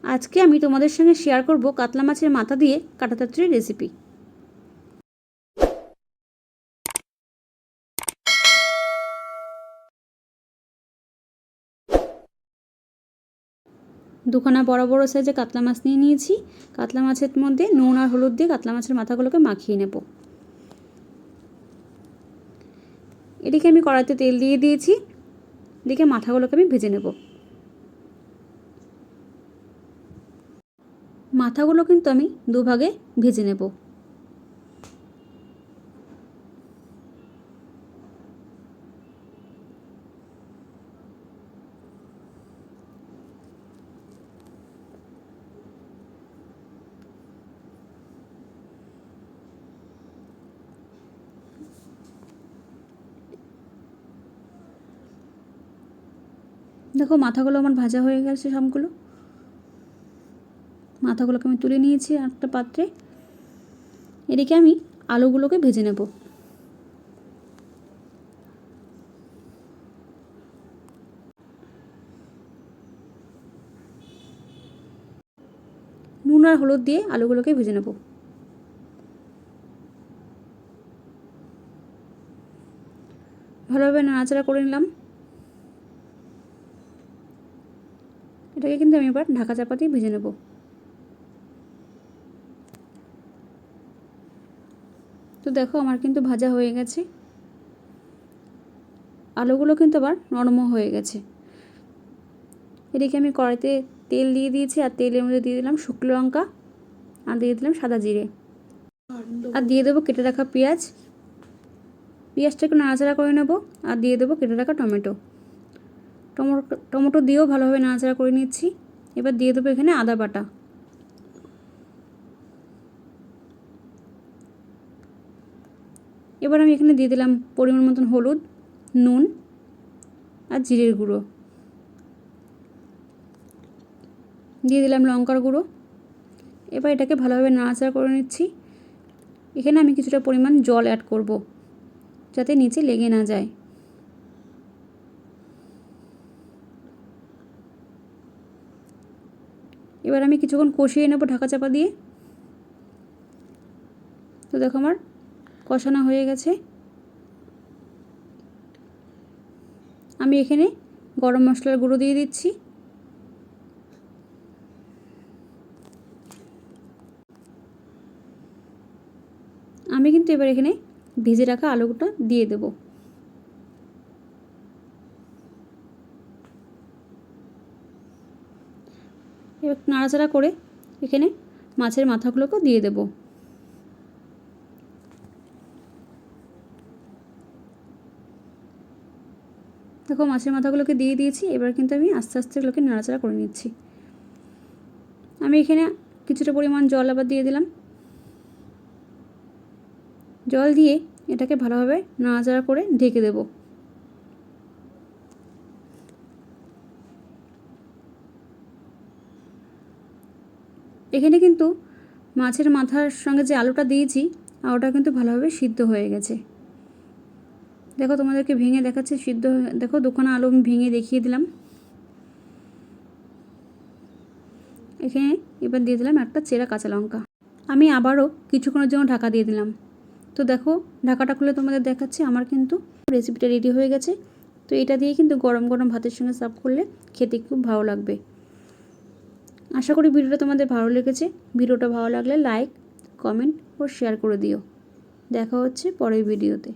আজকে আমি তোমাদের সঙ্গে শেয়ার করব কাতলা মাছের মাথা দিয়ে কাঁটা চচ্চড়ির রেসিপি। দুখানা বড় বড় সাইজে কাতলা মাছ নিয়ে নিয়েছি। কাতলা মাছের মধ্যে নুন আর হলুদ দিয়ে কাতলা মাছের মাথাগুলোকে মাখিয়ে নেব। এদিকে আমি কড়াইতে তেল দিয়ে দিয়েছি, এদিকে মাথাগুলোকে আমি ভেজে নেব। মাথাগুলো কিন্তু আমি দুভাগে ভেজে নেব। দেখো মাথাগুলো আমার ভাজা হয়ে গেছে সবগুলো। মাথাগুলোকে আমি তুলে নিয়েছি একটা পাত্রে। এদিকে আমি আলুগুলোকে ভেজে নেব। নুন আর হলুদ দিয়ে আলুগুলোকে ভেজে নেব। ভালোভাবে নাড়াচাড়া করে নিলাম। এটাকে কিন্তু আমি এবার ঢাকা চাপা দিয়ে ভেজে নেব। তো দেখো আমার কিন্তু ভাজা হয়ে গেছে। আলুগুলো কিন্তু আবার নরমও হয়ে গেছে। এদিকে আমি কড়াইতে তেল দিয়ে দিয়েছি, আর তেলের মধ্যে দিয়ে দিলাম শুকনো লঙ্কা, আর দিয়ে দিলাম সাদা জিরে, আর দিয়ে দেবো কেটে রাখা পেঁয়াজ। পেঁয়াজটা একটু নাড়াচাড়া করে নেব, আর দিয়ে দেবো কেটে রাখা টমেটো। টমেটো দিয়েও ভালোভাবে নাড়াচাড়া করে নিচ্ছি। এবার দিয়ে দেবো এখানে আদা বাটা। এবার আমি এখানে দিয়ে দিলাম পরিমাণ মতন হলুদ, নুন আর জিরের গুঁড়ো, দিয়ে দিলাম লঙ্কার গুঁড়ো। এবার এটাকে ভালোভাবে নাড়াচাড়া করে নিচ্ছি। এখানে আমি কিছুটা পরিমাণ জল অ্যাড করব, যাতে নিচে লেগে না যায়। এবার আমি কিছুক্ষণ কষিয়ে নেব ঢাকা চাপা দিয়ে। তো দেখো আমার কষানো হয়ে গেছে। আমি এখানে গরম মশলার গুঁড়ো দিয়ে দিচ্ছি। আমি কিন্তু এবার এখানে ভেজে রাখা আলুটা দিয়ে দেব। এবার নাড়াচাড়া করে এখানে মাছের মাথাগুলোকেও দিয়ে দেব। দেখো মাছের মাথাগুলোকে দিয়ে দিয়েছি। এবার কিন্তু আমি আস্তে আস্তে এগুলোকে নাড়াচাড়া করে নিচ্ছি। আমি এখানে কিছুটা পরিমাণ জল আবার দিয়ে দিলাম। জল দিয়ে এটাকে ভালোভাবে নাড়াচাড়া করে ঢেকে দেব। এখানে কিন্তু মাছের মাথার সঙ্গে যে আলুটা দিয়েছি, আলুটা কিন্তু ভালোভাবে সিদ্ধ হয়ে গেছে। দেখো তোমাদেরকে ভেঙে দেখাচ্ছে সিদ্ধ। দেখো দুখানা আলু আমি ভেঙে দেখিয়ে দিলাম। এখানে এবার দিয়ে দিলাম একটা চেরা কাঁচা লঙ্কা। আমি আবারও কিছুক্ষণের জন্য ঢাকা দিয়ে দিলাম। তো দেখো ঢাকাটা খুলে তোমাদের দেখাচ্ছি, আমার কিন্তু রেসিপিটা রেডি হয়ে গেছে। তো এটা দিয়ে কিন্তু গরম গরম ভাতের সঙ্গে সার্ভ করলে খেতে খুব ভালো লাগবে। আশা করি ভিডিওটা তোমাদের ভালো লেগেছে। ভিডিওটা ভালো লাগলে লাইক, কমেন্ট ও শেয়ার করে দিও। দেখা হচ্ছে পরের ভিডিওতে।